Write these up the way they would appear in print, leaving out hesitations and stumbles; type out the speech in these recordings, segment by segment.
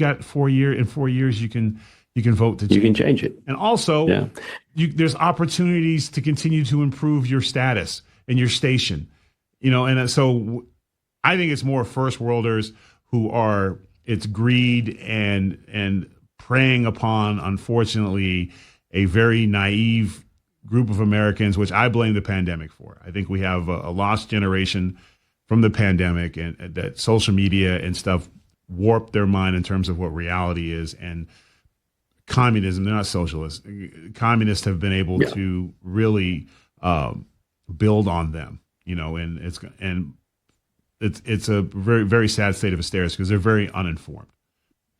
got 4 year in 4 years, you can vote to change. You can change it. And also, there's opportunities to continue to improve your status and your station. And so I think it's more first worlders who are, it's greed and preying upon, unfortunately, a very naive group of Americans, which I blame the pandemic for. I think we have a lost generation from the pandemic, and that social media and stuff warped their mind in terms of what reality is. And communism, they're not socialists. Communists have been able to really build on them, and it's a very, very sad state of affairs because they're very uninformed,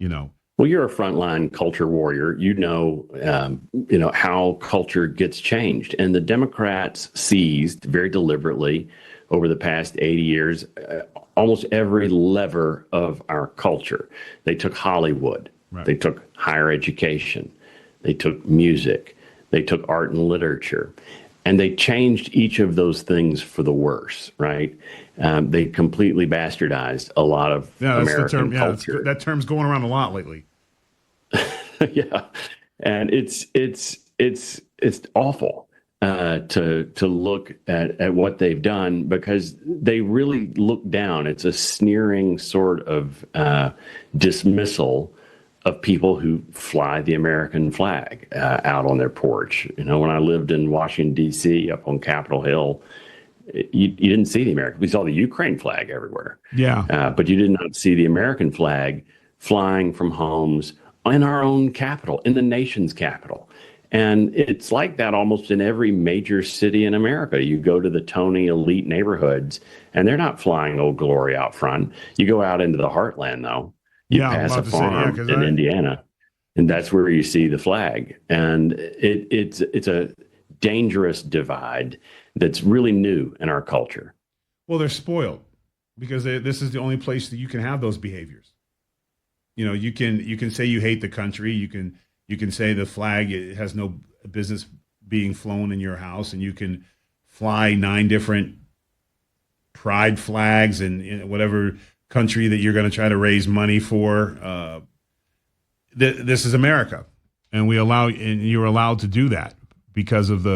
Well, you're a frontline culture warrior. You know how culture gets changed, and the Democrats seized very deliberately over the past 80 years almost every lever of our culture. They took Hollywood, They took higher education, they took music, they took art and literature, and they changed each of those things for the worse. Right? They completely bastardized a lot of American culture. That term's going around a lot lately. Yeah, and it's awful to look at what they've done, because they really look down. It's a sneering sort of dismissal of people who fly the American flag out on their porch. When I lived in Washington, D.C., up on Capitol Hill, you didn't see the American. We saw the Ukraine flag everywhere. Yeah, but you did not see the American flag flying from homes in our own capital, in the nation's capital. And it's like that almost in every major city in America. You go to the Tony elite neighborhoods, and they're not flying Old Glory out front. You go out into the heartland, though. You pass a farm in Indiana, and that's where you see the flag. And it's a dangerous divide that's really new in our culture. Well, they're spoiled because this is the only place that you can have those behaviors. You can say you hate the country. You can say the flag, it has no business being flown in your house, and you can fly 9 different pride flags in whatever country that you're going to try to raise money for. This is America, and you're allowed to do that because of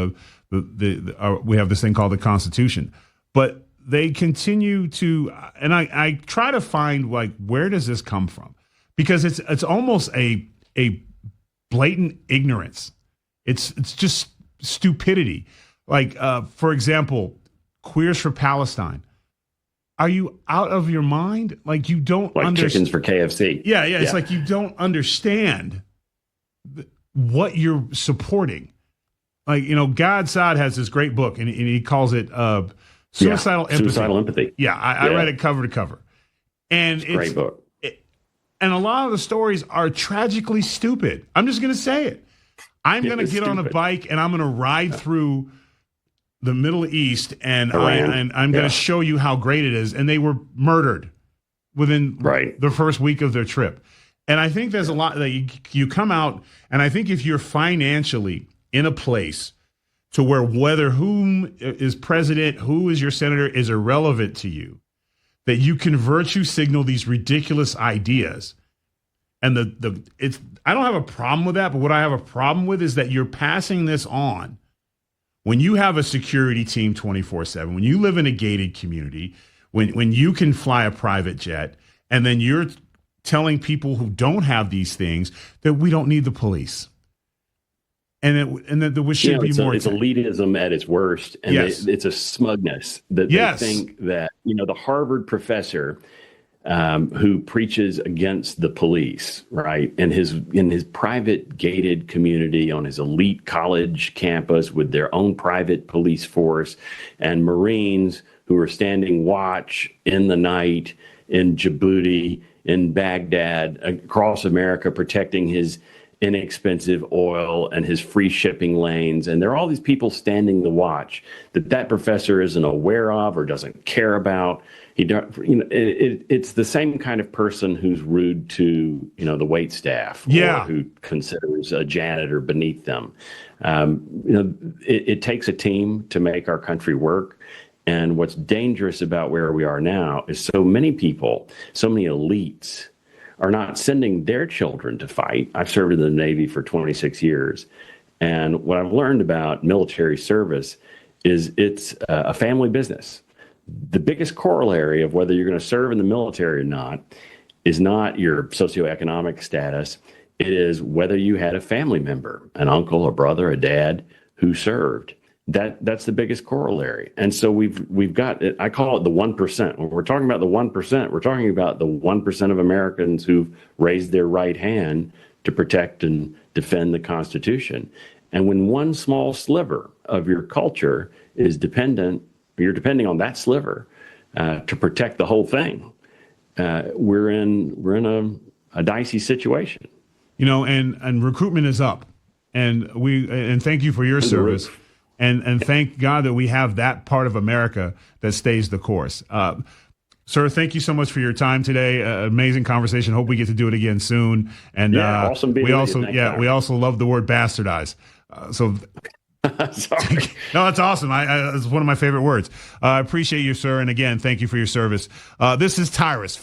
we have this thing called the Constitution. But they continue to, and I try to find, like, where does this come from? Because it's almost a blatant ignorance. It's just stupidity. Like, for example, Queers for Palestine. Are you out of your mind? Like, you don't chickens for KFC. Yeah. It's like you don't understand what you're supporting. Like, God Sod has this great book, and he calls it Suicidal Empathy. Suicidal Empathy. Yeah, I read it cover to cover. And it's a great book. And a lot of the stories are tragically stupid. I'm just going to say it. I'm going to get on a bike and I'm going to ride through the Middle East, and I'm going to show you how great it is. And they were murdered within the first week of their trip. And I think there's a lot that you come out, and I think if you're financially in a place to where whether whom is president, who is your senator is irrelevant to you, that you can virtue signal these ridiculous ideas. And I don't have a problem with that, but what I have a problem with is that you're passing this on when you have a security team 24/7, when you live in a gated community, when you can fly a private jet, and then you're telling people who don't have these things that we don't need the police. And that there should be more. It's elitism at its worst, and it's a smugness that they think that the Harvard professor who preaches against the police, right, in his private gated community on his elite college campus with their own private police force, and Marines who are standing watch in the night in Djibouti, in Baghdad, across America, protecting his inexpensive oil and his free shipping lanes. And there are all these people standing the watch that professor isn't aware of or doesn't care about. It's the same kind of person who's rude to, the wait staff, or who considers a janitor beneath them. It takes a team to make our country work. And what's dangerous about where we are now is so many people, so many elites are not sending their children to fight. I've served in the Navy for 26 years. And what I've learned about military service is it's a family business. The biggest corollary of whether you're going to serve in the military or not is not your socioeconomic status. It is whether you had a family member, an uncle, a brother, a dad who served. That's the biggest corollary. And so we've got it. I call it the 1%. When we're talking about the 1%, we're talking about the 1% of Americans who've raised their right hand to protect and defend the Constitution. And when one small sliver of your culture is you're depending on that sliver to protect the whole thing. We're in a dicey situation. And recruitment is up, and thank you for your service. And thank God that we have that part of America that stays the course. Sir, thank you so much for your time today. Amazing conversation. Hope we get to do it again soon. And awesome being with you. We also love the word bastardize. Sorry. No, that's awesome. It's one of my favorite words. I appreciate you, sir. And again, thank you for your service. This is Tyrus.